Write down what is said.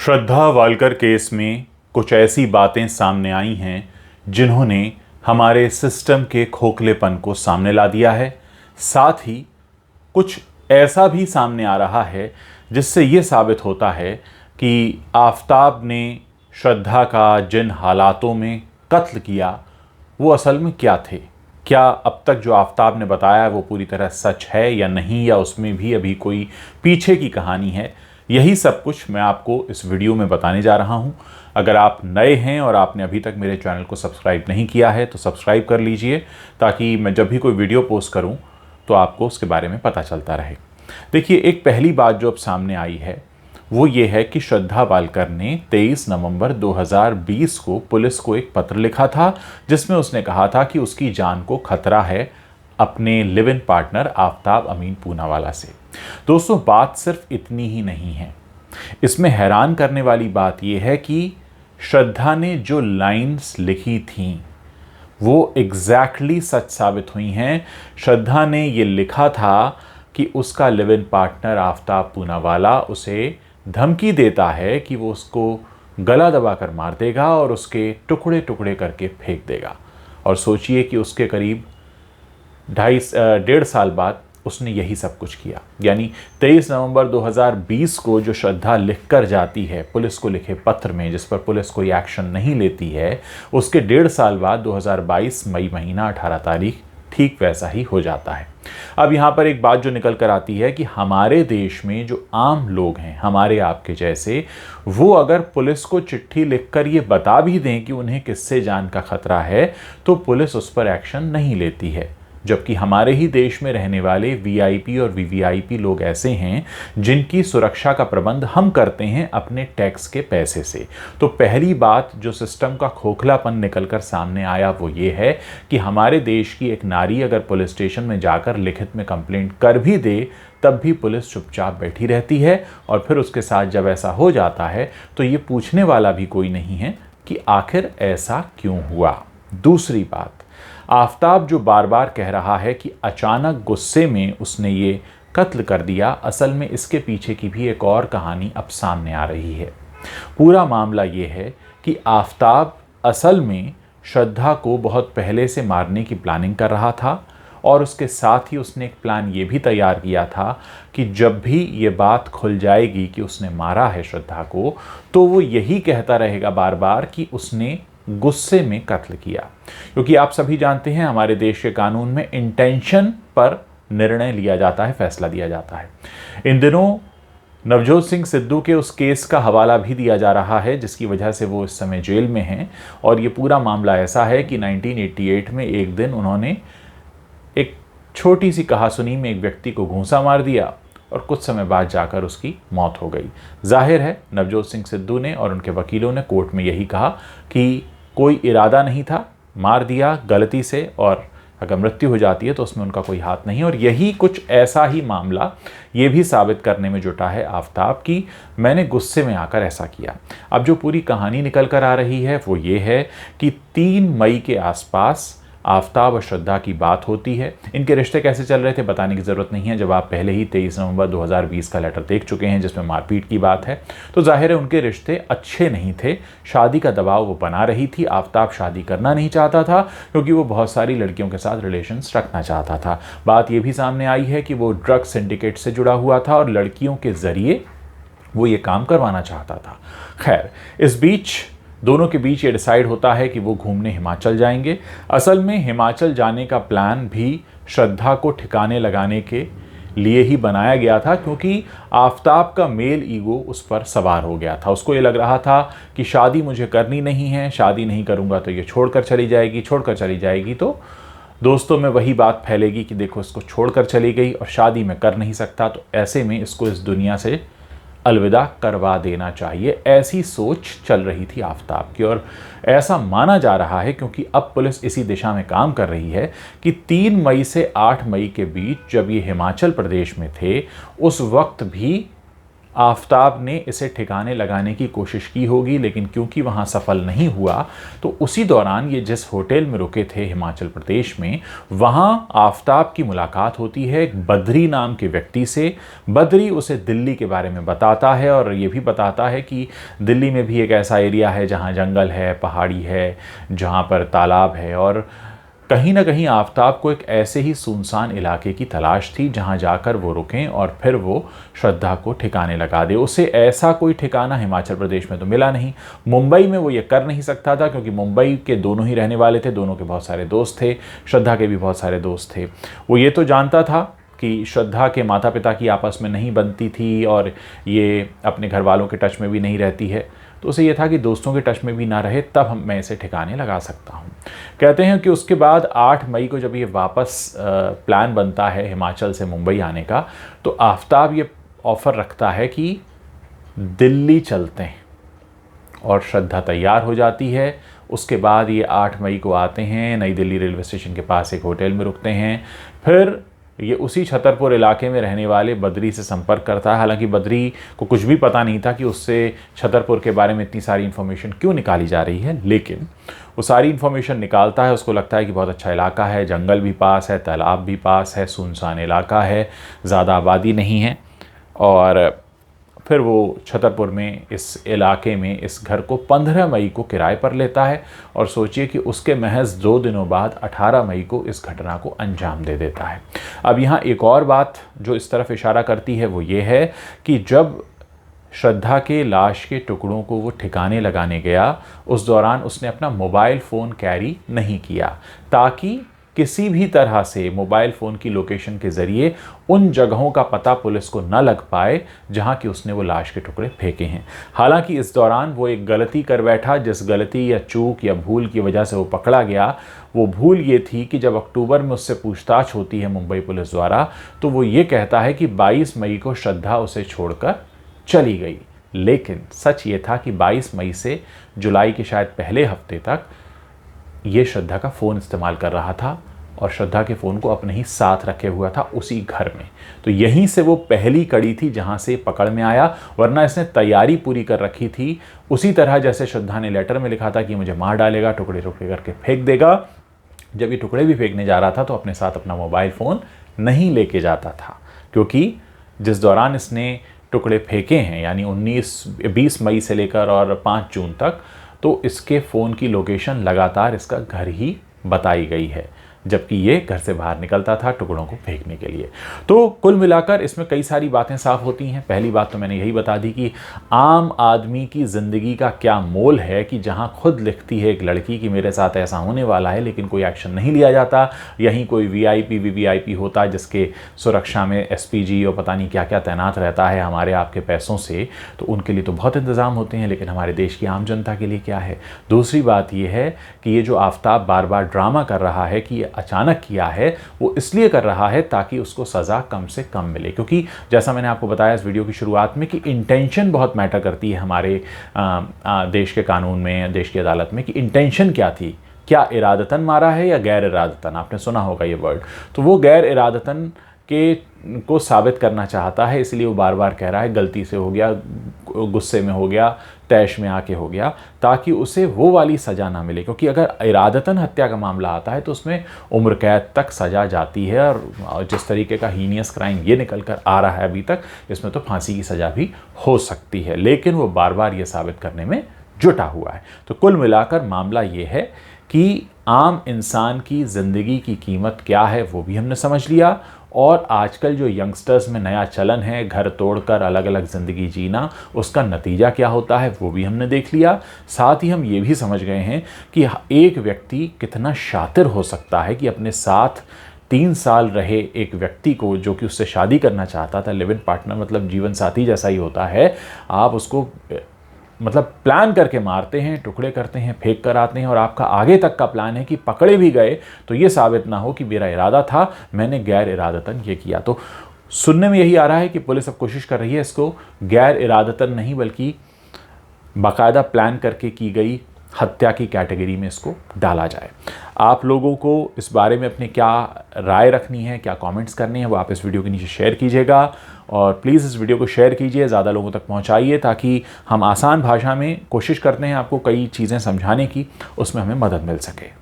श्रद्धा Walker case में कुछ ऐसी बातें सामने आई हैं जिन्होंने हमारे सिस्टम के खोखलेपन को सामने ला दिया है। साथ ही कुछ ऐसा भी सामने आ रहा है जिससे ये साबित होता है कि आफताब ने श्रद्धा का जिन हालातों में कत्ल किया वो असल में क्या थे। क्या अब तक जो आफताब ने बताया वो पूरी तरह सच है या नहीं, या उसमें भी अभी कोई पीछे की कहानी है। यही सब कुछ मैं आपको इस वीडियो में बताने जा रहा हूं। अगर आप नए हैं और आपने अभी तक मेरे चैनल को सब्सक्राइब नहीं किया है तो सब्सक्राइब कर लीजिए, ताकि मैं जब भी कोई वीडियो पोस्ट करूं तो आपको उसके बारे में पता चलता रहे। देखिए, एक पहली बात जो अब सामने आई है वो ये है कि श्रद्धा वालकर ने 23 नवंबर 2020 को पुलिस को एक पत्र लिखा था जिसमें उसने कहा था कि उसकी जान को खतरा है अपने लिव इन पार्टनर आफताब अमीन पूनावाला से। दोस्तों, बात सिर्फ इतनी ही नहीं है। इसमें हैरान करने वाली बात यह है कि श्रद्धा ने जो लाइंस लिखी थीं वो एग्जैक्टली सच साबित हुई हैं। श्रद्धा ने ये लिखा था कि उसका live in partner Aftab Poonawalla उसे धमकी देता है कि वो उसको गला दबाकर मार देगा और उसके टुकड़े टुकड़े करके फेंक देगा। और सोचिए कि उसके करीब 1.5 साल बाद उसने यही सब कुछ किया। यानी 23 नवंबर 2020 को जो श्रद्धा लिखकर जाती है पुलिस को लिखे पत्र में, जिस पर पुलिस कोई एक्शन नहीं लेती है, उसके 1.5 साल बाद 2022 मई महीना 18 तारीख ठीक वैसा ही हो जाता है। अब यहाँ पर एक बात जो निकल कर आती है कि हमारे देश में जो आम लोग हैं, हमारे आपके जैसे, वो अगर पुलिस को चिट्ठी लिखकर ये बता भी दें कि उन्हें किससे जान का खतरा है तो पुलिस उस पर एक्शन नहीं लेती है। जबकि हमारे ही देश में रहने वाले वीआईपी और वीवीआईपी लोग ऐसे हैं जिनकी सुरक्षा का प्रबंध हम करते हैं अपने टैक्स के पैसे से। तो पहली बात जो सिस्टम का खोखलापन निकलकर सामने आया वो ये है कि हमारे देश की एक नारी अगर पुलिस स्टेशन में जाकर लिखित में कंप्लेंट कर भी दे तब भी पुलिस चुपचाप बैठी रहती है, और फिर उसके साथ जब ऐसा हो जाता है तो ये पूछने वाला भी कोई नहीं है कि आखिर ऐसा क्यों हुआ। दूसरी बात, आफताब जो बार बार कह रहा है कि अचानक गुस्से में उसने ये कत्ल कर दिया, असल में इसके पीछे की भी एक और कहानी अब सामने आ रही है। पूरा मामला ये है कि आफताब असल में श्रद्धा को बहुत पहले से मारने की प्लानिंग कर रहा था, और उसके साथ ही उसने एक प्लान ये भी तैयार किया था कि जब भी ये बात खुल जाएगी कि उसने मारा है श्रद्धा को, तो वो यही कहता रहेगा बार बार कि उसने गुस्से में कत्ल किया। क्योंकि आप सभी जानते हैं हमारे देश के कानून में इंटेंशन पर निर्णय लिया जाता है, फैसला दिया जाता है। इन दिनों नवजोत सिंह सिद्धू के उस केस का हवाला भी दिया जा रहा है जिसकी वजह से वो इस समय जेल में हैं। और ये पूरा मामला ऐसा है कि 1988 में एक दिन उन्होंने एक छोटी सी कहासुनी में एक व्यक्ति को घूंसा मार दिया और कुछ समय बाद जाकर उसकी मौत हो गई। जाहिर है नवजोत सिंह सिद्धू ने और उनके वकीलों ने कोर्ट में यही कहा कि कोई इरादा नहीं था, मार दिया गलती से, और अगर मृत्यु हो जाती है तो उसमें उनका कोई हाथ नहीं। और यही कुछ ऐसा ही मामला ये भी साबित करने में जुटा है आफताब की मैंने गुस्से में आकर ऐसा किया। अब जो पूरी कहानी निकल कर आ रही है वो ये है कि 3 मई के आसपास आफताब और श्रद्धा की बात होती है। इनके रिश्ते कैसे चल रहे थे बताने की ज़रूरत नहीं है। जब आप पहले ही 23 नवंबर 2020 का लेटर देख चुके हैं जिसमें मारपीट की बात है, तो जाहिर है उनके रिश्ते अच्छे नहीं थे। शादी का दबाव वो बना रही थी। आफताब शादी करना नहीं चाहता था क्योंकि वो बहुत सारी लड़कियों के साथ रिलेशंस रखना चाहता था। बात ये भी सामने आई है कि वो ड्रग सिंडिकेट से जुड़ा हुआ था और लड़कियों के ज़रिए वो ये काम करवाना चाहता था। खैर, इस बीच दोनों के बीच ये डिसाइड होता है कि वो घूमने हिमाचल जाएंगे। असल में हिमाचल जाने का प्लान भी श्रद्धा को ठिकाने लगाने के लिए ही बनाया गया था, क्योंकि आफताब का मेल ईगो उस पर सवार हो गया था। उसको ये लग रहा था कि शादी मुझे करनी नहीं है, शादी नहीं करूँगा तो ये छोड़कर चली जाएगी, छोड़कर चली जाएगी तो दोस्तों में वही बात फैलेगी कि देखो इसको छोड़कर चली गई और शादी में कर नहीं सकता, तो ऐसे में इसको इस दुनिया से अलविदा करवा देना चाहिए। ऐसी सोच चल रही थी आफताब की, और ऐसा माना जा रहा है क्योंकि अब पुलिस इसी दिशा में काम कर रही है कि 3 मई से 8 मई के बीच जब ये हिमाचल प्रदेश में थे उस वक्त भी आफताब ने इसे ठिकाने लगाने की कोशिश की होगी, लेकिन क्योंकि वहाँ सफल नहीं हुआ तो उसी दौरान ये जिस होटल में रुके थे हिमाचल प्रदेश में, वहाँ आफताब की मुलाकात होती है एक बद्री नाम के व्यक्ति से। बद्री उसे दिल्ली के बारे में बताता है और ये भी बताता है कि दिल्ली में भी एक ऐसा एरिया है जहाँ जंगल है, पहाड़ी है, जहाँ पर तालाब है, और कहीं ना कहीं आफताब को एक ऐसे ही सुनसान इलाके की तलाश थी जहां जाकर वो रुकें और फिर वो श्रद्धा को ठिकाने लगा दे। उसे ऐसा कोई ठिकाना हिमाचल प्रदेश में तो मिला नहीं, मुंबई में वो ये कर नहीं सकता था क्योंकि मुंबई के दोनों ही रहने वाले थे, दोनों के बहुत सारे दोस्त थे, श्रद्धा के भी बहुत सारे दोस्त थे। वो ये तो जानता था कि श्रद्धा के माता पिता की आपस में नहीं बनती थी और ये अपने घर वालों के टच में भी नहीं रहती है, तो उसे ये था कि दोस्तों के टच में भी ना रहे तब मैं इसे ठिकाने लगा सकता हूँ। कहते हैं कि उसके बाद 8 मई को जब ये वापस प्लान बनता है हिमाचल से मुंबई आने का, तो आफताब ये ऑफ़र रखता है कि दिल्ली चलते हैं, और श्रद्धा तैयार हो जाती है। उसके बाद ये 8 मई को आते हैं, नई दिल्ली रेलवे स्टेशन के पास एक होटल में रुकते हैं। फिर ये उसी छतरपुर इलाके में रहने वाले बद्री से संपर्क करता है। हालांकि बद्री को कुछ भी पता नहीं था कि उससे छतरपुर के बारे में इतनी सारी इन्फॉर्मेशन क्यों निकाली जा रही है, लेकिन वो सारी इन्फॉर्मेशन निकालता है। उसको लगता है कि बहुत अच्छा इलाका है, जंगल भी पास है, तालाब भी पास है, सुनसान इलाका है, ज़्यादा आबादी नहीं है। और फिर वो छतरपुर में इस इलाके में इस घर को 15 मई को किराए पर लेता है, और सोचिए कि उसके महज 2 दिनों बाद 18 मई को इस घटना को अंजाम दे देता है। अब यहाँ एक और बात जो इस तरफ इशारा करती है वो ये है कि जब श्रद्धा के लाश के टुकड़ों को वो ठिकाने लगाने गया, उस दौरान उसने अपना मोबाइल फ़ोन कैरी नहीं किया, ताकि किसी भी तरह से मोबाइल फ़ोन की लोकेशन के ज़रिए उन जगहों का पता पुलिस को न लग पाए जहां कि उसने वो लाश के टुकड़े फेंके हैं। हालांकि इस दौरान वो एक गलती कर बैठा, जिस गलती या चूक या भूल की वजह से वो पकड़ा गया। वो भूल ये थी कि जब अक्टूबर में उससे पूछताछ होती है मुंबई पुलिस द्वारा, तो वो ये कहता है कि 22 मई को श्रद्धा उसे छोड़कर चली गई। लेकिन सच ये था कि 22 मई से जुलाई के शायद पहले हफ्ते तक ये श्रद्धा का फ़ोन इस्तेमाल कर रहा था, और श्रद्धा के फ़ोन को अपने ही साथ रखे हुआ था उसी घर में। तो यहीं से वो पहली कड़ी थी जहां से पकड़ में आया, वरना इसने तैयारी पूरी कर रखी थी। उसी तरह जैसे श्रद्धा ने लेटर में लिखा था कि मुझे मार डालेगा, टुकड़े टुकड़े करके फेंक देगा, जब ये टुकड़े भी फेंकने जा रहा था तो अपने साथ अपना मोबाइल फ़ोन नहीं लेके जाता था, क्योंकि जिस दौरान इसने टुकड़े फेंके हैं यानी 20 मई से लेकर और 5 जून तक, तो इसके फ़ोन की लोकेशन लगातार इसका घर ही बताई गई है, जबकि ये घर से बाहर निकलता था टुकड़ों को फेंकने के लिए। तो कुल मिलाकर इसमें कई सारी बातें साफ होती हैं। पहली बात तो मैंने यही बता दी कि आम आदमी की ज़िंदगी का क्या मोल है कि जहां खुद लिखती है एक लड़की कि मेरे साथ ऐसा होने वाला है, लेकिन कोई एक्शन नहीं लिया जाता। यहीं कोई वीआईपी वीवीआईपी होता है जिसके सुरक्षा में एसपीजी और पता नहीं क्या क्या तैनात रहता है हमारे आपके पैसों से, तो उनके लिए तो बहुत इंतज़ाम होते हैं, लेकिन हमारे देश की आम जनता के लिए क्या है। दूसरी बात यह है कि ये जो आफताब बार बार ड्रामा कर रहा है कि अचानक किया है, वो इसलिए कर रहा है ताकि उसको सज़ा कम से कम मिले, क्योंकि जैसा मैंने आपको बताया इस वीडियो की शुरुआत में कि इंटेंशन बहुत मैटर करती है हमारे देश के कानून में, देश की अदालत में, कि इंटेंशन क्या थी, क्या इरादतन मारा है या गैर इरादतन। आपने सुना होगा ये वर्ड, तो वो गैर इरादतन को साबित करना चाहता है, इसलिए वो बार बार कह रहा है गलती से हो गया, गुस्से में हो गया, तैश में आके हो गया, ताकि उसे वो वाली सज़ा ना मिले। क्योंकि अगर इरादतन हत्या का मामला आता है तो उसमें उम्र कैद तक सज़ा जाती है, और जिस तरीके का हीनियस क्राइम ये निकल कर आ रहा है अभी तक, इसमें तो फांसी की सज़ा भी हो सकती है। लेकिन वो बार बार ये साबित करने में जुटा हुआ है। तो कुल मिलाकर मामला ये है कि आम इंसान की ज़िंदगी की कीमत क्या है वो भी हमने समझ लिया, और आजकल जो यंगस्टर्स में नया चलन है घर तोड़कर अलग अलग ज़िंदगी जीना, उसका नतीजा क्या होता है वो भी हमने देख लिया। साथ ही हम ये भी समझ गए हैं कि एक व्यक्ति कितना शातिर हो सकता है कि अपने साथ 3 साल रहे एक व्यक्ति को, जो कि उससे शादी करना चाहता था, लिव इन पार्टनर मतलब जीवन साथी जैसा ही होता है, आप उसको मतलब प्लान करके मारते हैं, टुकड़े करते हैं, फेंक कर आते हैं, और आपका आगे तक का प्लान है कि पकड़े भी गए तो ये साबित ना हो कि मेरा इरादा था, मैंने गैर इरादतन ये किया। तो सुनने में यही आ रहा है कि पुलिस अब कोशिश कर रही है इसको गैर इरादतन नहीं बल्कि बाकायदा प्लान करके की गई हत्या की कैटेगरी में इसको डाला जाए। आप लोगों को इस बारे में अपने क्या राय रखनी है, क्या कमेंट्स करने हैं, वो आप इस वीडियो के नीचे शेयर कीजिएगा। और प्लीज़ इस वीडियो को शेयर कीजिए, ज़्यादा लोगों तक पहुंचाइए, ताकि हम आसान भाषा में कोशिश करते हैं आपको कई चीज़ें समझाने की, उसमें हमें मदद मिल सके।